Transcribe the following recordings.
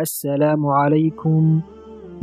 Assalaamu calaykum.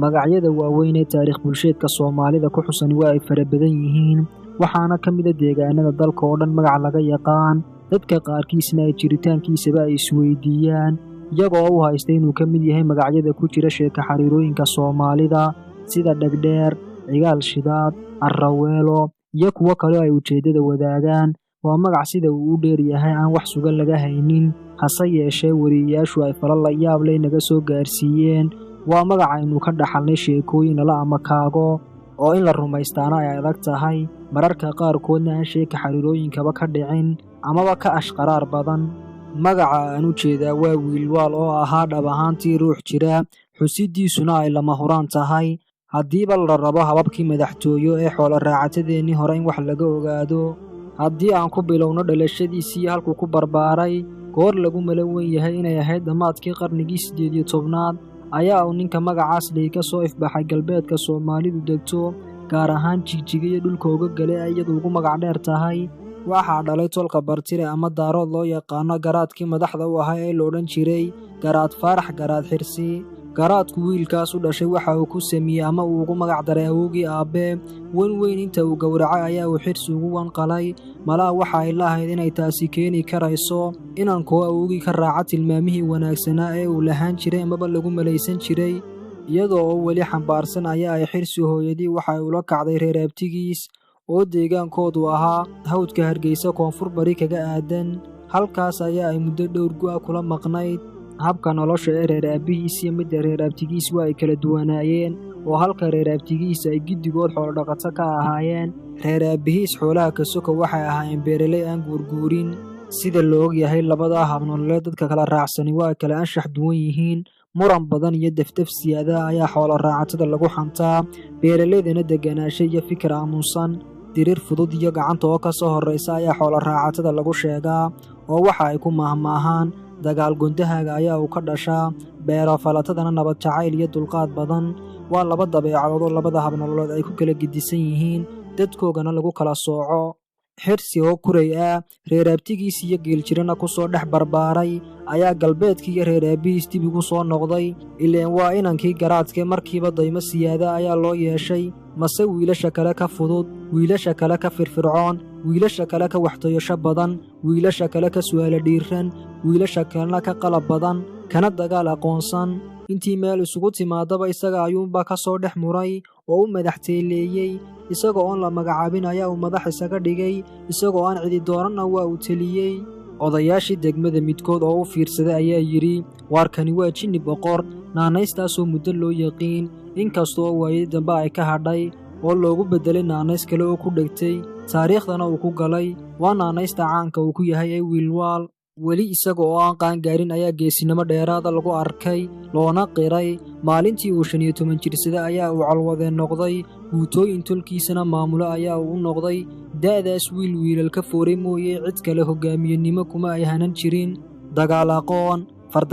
Magacyada waaweyn ee taariikh bulsheedka Soomaalida ku xusan waa ay fara badan yihiin, waxaana ka mid ah deegaanada dalka oo dhan magac laga yaqaan, dadka qaarkiisna ay jiritaankiisaba ay isweydiiyaan, iyagoo u haysta inuu ka mid yahay magacyada ku jira sheeko xariirooyinka Soomaalida sida Dhegdheer, Cigaal Shidaad, Arraweelo, iyo kuwo kale oo ay ujeeddada wadaagaan. Waa magac sida uu u dheer yahay aan wax sugan laga haynin, hase yeeshee weriyeyaashu ay falal la yaab leh naga soo gaarsiiyeen. Waa magac aynu ka dhaxalnay sheekooyin nala amakaago oo in la rumaystaana ay adag tahay, mararka qaarkoodna aan sheeka xariirooyinkaba ka dhicin amaba ka ashqaraar badan. Magaca aan u jeedaa waa Wiilwaal oo ahaa dhab ahaantii ruux jira, xusiddiisuna ay lama huraan tahay. Haddiiba la rabo hababkii madaxtooyo ee xoolo raacatadeennii hore in wax laga ogaado, haddii aan ku bilowno dhalashadiisii halkuu ku barbaaray, goor lagu mala weyn yahay inay ahayd dhammaadkii qarnigii 18aad ayaa uu ninka magacaas leh ka soo ifbaxay galbeedka Soomaalidu degto, gaar ahaan Jigjiga iyo dhulka uga gale ay iyadu ugu magac dheer tahay. Waxaa dhalay tolka Bartire ama Daarood loo yaqaano garaadkii madaxda u ahaa ee la odhan jiray Garaad Faarax Garaad Xirsi. Garaadku wiilkaas u dhashay waxa uu ku sameeyey ama uu ugu magac daray awowgii aabbe. Wan weyn inta uu gowracay ayaa uu Xirsi ugu wanqalay, malaa waxa ay lahayd inay taasi keeni karayso inankoo awowgii ka raaca tilmaamihii wanaagsanaa ee uu lahaan jiray amaba lagu malaysan jiray. Iyadoo oo weli xambaarsan ayaa ay Xirsi hooyadii waxay ula kacday reer abtigiis oo deegaankoodu ahaa hawdka Hargeysa koonfur bari kaga aadan. Halkaas ayaa ay muddo dhowr go'a kula maqnayd. Habka nolosha ee reer aabbihiis iyo midda reer abtigiis waa ay kala duwanaayeen, oo halka reer abtigiis ay giddigood xoolo-dhaqato ka ahaayeen, reer aabbihiis xoolaha ka soka waxay ahaayeen beeraley aan guurguurin. Sida la og yahay, labada hab nololeed dadka kala raacsani waa ay kala anshax duwan yihiin. Muran badan iyo dafdaf siyaada ayaa xoolo raacatada lagu xantaa, beeraleydana deganaansho iyo fikir aamusan. Dirir fudud iyo gacanta oo ka soo horraysa ayaa xoolo raacatada lagu sheegaa, oo waxa ay ku maahmaahaan dagaal gundahaaga ayaa uu ka dhashaa, beero falatadana nabad jacayl iyo dulqaad badan. Waa laba dabeecadood oo labada hab nololeed ay ku kala gedisan yihiin, dadkoogana lagu kala sooco. Xirsi oo kuray ah, reer abtigiis iyo geeljirana ku soo dhex barbaaray, ayaa galbeedkii iyo reer aabbihiis dib igu soo noqday. Ileen waa inankii garaadkee markiiba daymo siyaada ayaa loo yeeshay, mase wiilasha kale ka fudud, wiilasha kale ka firfircoon, wiilasha kale ka waxtayasho badan, wiilasha kale ka su'aalo dhiiran, wiilasha kalena ka qalab badan, kana dagaal aqoonsan. Intii meel isugu timaadaba isaga ayuunbaa ka soo dhex muray oo u madax teeleeyey. Isagoo oon la magacaabin ayaa uu madax isaga dhigay, isagoo aan cidi dooranna waa uu teliyey. Odayaashii degmada midkood oo u fiirsaday ayaa yidhi, waarkani waa jinni boqor, naanaystaasoo muddo loo yaqiin, inkastoo waayadii dambe ay ka hadhay oo loogu beddelay naanays kale oo ku dhegtay, taariikhdana uu ku galay. Waa naanaysta caanka uu ku yahay ee Wiilwaal. Weli isaga oo aan qaangaarin ayaa geesinimo dheeraada lagu arkay, loona qiray. Maalintii uu 15 jirsaday ayaa uu colwadeen noqday, guutooyin tolkiisana maamulo ayaa uu u noqday. Da'daas wiilal ka fooray mooye cid kale hoggaamiyenimo kuma ay hanan jirin. Dagaal aqoon,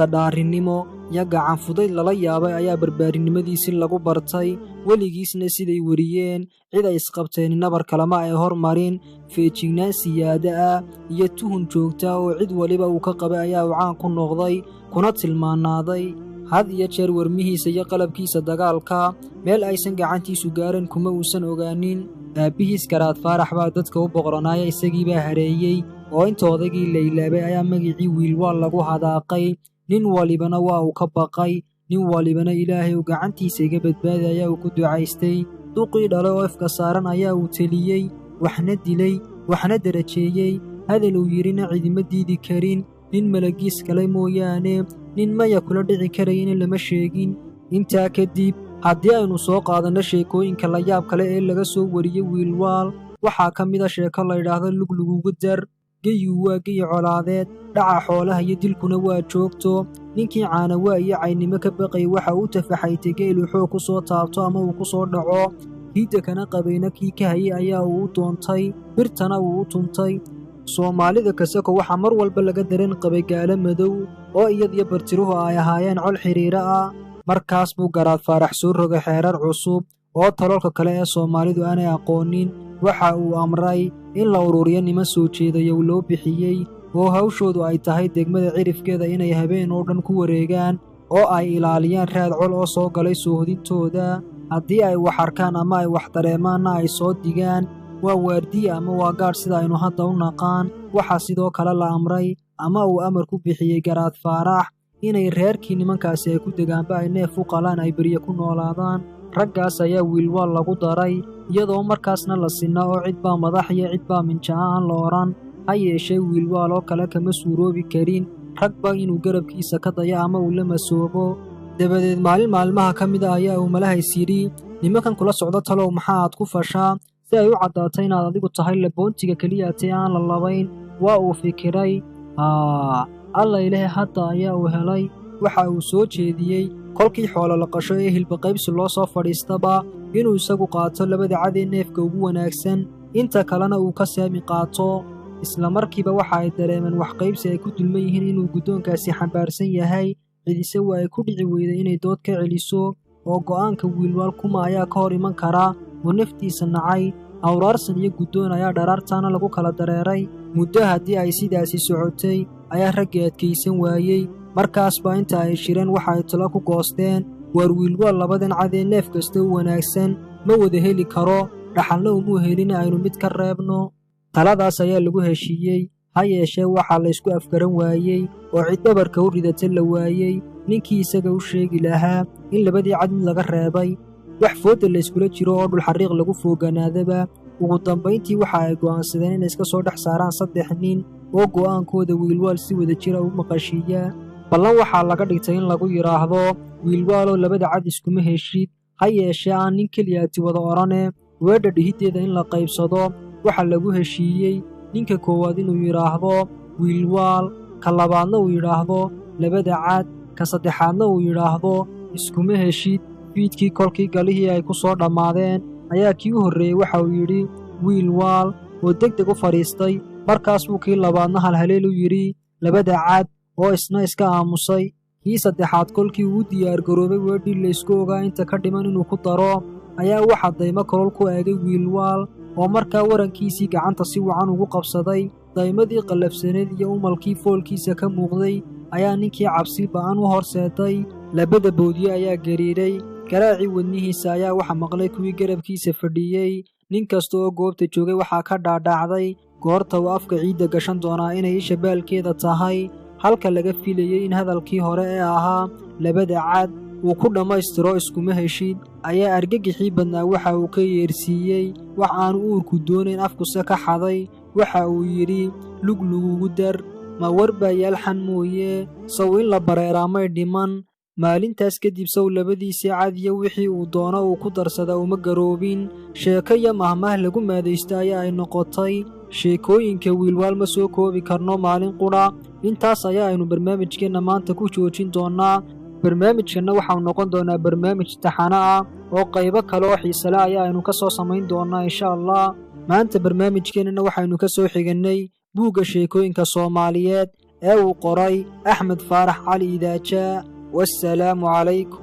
fardadhaarinnimo iyo gacan fudayd lala yaabay ayaa barbaarinimadiisii lagu bartay. Weligiisna siday weriyeen, cid ay isqabteen nabar kalema ay hormarin. Feejignaan siyaada ah iyo tuhun joogta oo cid waliba uu ka qabay ayaa uu caan ku noqday, kuna tilmaanaaday. Had iyo jeer warmihiisa iyo qalabkiisa dagaalka meel aysan gacantiisu gaarin kuma uusan ogaanin. Aabbihiis Garaad Faarax baa dadka u boqoranaaya, isagiibaa hareeyey, oo inta odaygii la ilaabay ayaa magicii Wiilwaal lagu hadaaqay. Nin walibana waa uu ka baqay, nin walibana Ilaahay uu gacantiisa iga badbaaday ayaa uu ku ducaystay. Duqii dhale oo ifka saaran ayaa uu teliyey, waxna dilay, waxna darajeeyey. Hadal uu yidhina cidima diidi karin, nin malagiis kale mooyaane, nin maya kula dhici karayana lama sheegin. Intaa kadib, haddii aynu soo qaadanno sheekooyinka la yaab kale ee laga soo wariyey Wiilwaal, waxaa ka mid a sheeko la yidhaahdo Lugluguga Dar. Geyigu waa geyi colaadeed, dhaca xoolaha iyo dilkuna waa joogto. Ninkii caanawaa iyo caynimo ka baqay waxa uu tafaxaytay geeluu xoog ku soo taabto ama uu ku soo dhaco. Hiidda kana qabayna kii ka hayay ayaa uu u doontay, birtana uu u tuntay. Soomaalida kasako waxaa mar walba laga dareen qabay gaalo madow oo iyadiyo Bartiruhu ay ahaayeen col xiriira ah. Markaas buu Garaad Faarax soo rogay xeerar cusub oo taloolka kale ee Soomaalidu aanay aqoonin. Waxa uu amray in la ururiyo niman soo jeedayow loo bixiyey, oo hawshoodu ay tahay degmada cirifkeeda inay habeen oo dhan ku wareegaan, oo ay ilaaliyaan raad col oo soo galay soohodintooda. haddii ay wax arkaan ama ay wax dareemaanna ay soo digaan. waa waardiye ama waa gaadh sida aynu hadda u naqaan. waxaa sidoo kale la amray ama uu amar ku bixiyey garaad Faarax inay reerkii nimankaasi ay ku degaanba ay neef u qalaan ay berye ku noolaadaan. raggaas ayaa wiilwaal lagu daray iyadoo markaasna la sinaa oo cid baa madax iyo cid baa minja'a aan la odhan. ha yeeshee wiilwaal oo kale kama suuroobi karin ragba inuu garabkiisa ka dayo ama uu la masoobo. dabadeed maalin maalmaha ka mid a ayaa uu malahays yidhi, nimankan kula socdo talow maxaa aad ku fashaa si ay u caddaato inaad adigu tahay laboontiga keliyaatee aan la labayn. waa uu fikiray. alla ilaahay hadda ayaa uu helay. waxa uu soo jeediyey kolkii xoolo la qasho ee hilbaqaybsi loo soo fadhiistaba inuu isagu qaato labada cad ee neefka ugu wanaagsan, inta kalena uu ka saami qaato. isla markiiba waxa ay dareemeen wax qaybsi ay ku dulman yihiin inuu guddoonkaasi xambaarsan yahay. cidise waa ay ku dhici weyday inay dood ka celiso oo go'aanka wiilwaal kuma ayaa ka hor iman kara oo naftiisa nacay. awraarsan iyo guddoon ayaa dharaartaana lagu kala dareeray. muddo haddii ay sidaasi socotay ayaa raggii adkaysan waayey. markaasba inta ay shireen waxa ay talo ku goosteen, waar wiilwaal labadan cad ee neef kasta u wanaagsan ma wada heli karo, dhaxalna umuu helin aynu mid ka reebno. taladaas ayaa lagu heshiiyey. ha yeeshee waxaa la ysku afgaran waayey oo cid dhabarka u ridata la waayey ninkii isaga u sheegi lahaa in labadii cad mid laga reebay. wax foodda la yskula jiro oo dhulxariiq lagu fooganaadaba. ugu dambayntii waxa ay go'aansadeen inay iska soo dhex saaraan 3 nin oo go'aankooda wiilwaal si wada jira u maqashiiya. ballan waxaa laga dhigtay in lagu yidhaahdo, wiilwaaloo labada cad iskuma heshid. ha yeeshee aan nin keliyaati wada odhane weedha dhihiddeeda in la qaybsado. waxa lagu heshiiyey ninka koowaad inuu yidhaahdo wiilwaal, ka labaadna uu yidhaahdo labada cad, ka saddexaadna uu yidhaahdo iskuma heshid. fiidkii kolkii galihii ay ku soo dhammaadeen ayaa kii u horreeyey waxa uu yidhi wiilwaal oo degdeg u fadhiistay. markaas buu kii labaadna halhaleel u yidhi labada cad oo isna iska aamusay. kii saddexaad kolkii uu u diyaargaroobay weedhii laysku ogaa inta ka dhiman inuu ku daro ayaa waxa daymo kolol ku eegay wiilwaal oo markaa warankiisii gacanta si wacan ugu qabsaday. daymadii qallafsaneed iyo umalkii foolkiisa ka muuqday ayaa ninkii cabsi ba'an u horseetay. labada boodiye ayaa gariiray. garaacii wadnihiisa ayaa waxa maqlay kuwii garabkiisa fadhiyey. nin kasta oo goobta joogay waxaa ka dhaadhacday goorta uu afka ciidda gashan doonaa inay isha baalkeeda tahay, halka laga filayey in hadalkii hore ee ahaa labada cad uu ku dhammaystiro iskuma heshid ayaa argagixii badnaa waxa uu ka yeersiiyey wax aanu uurku doonayn afkuse ka xaday. waxa uu yidhi luglugugu dar, ma war baa yaalxan mooye, saw in la bareeraa may dhiman. maalintaas kadib sow labadiisii cad iyo wixii uu doono uu ku darsada uma garoobin. sheeko iyo mahmah lagu maadaysta ayaa ay noqotay. sheekooyinka wiilwaal ma soo koobi karno maalin qudha. intaas ayaa aynu barnaamijkeenna maanta ku joojin doonnaa. barnaamijkanna waxau noqon doonaa barnaamij taxano ah oo qaybo kale oo xiisale ayaa aynu ka soo samayn doonnaa insha allah. maanta barnaamijkeennana waxaynu ka soo xigannay buugga sheekooyinka Soomaaliyeed ee uu qoray Axmed Faarax Cali Idaaja. والسلام عليكم.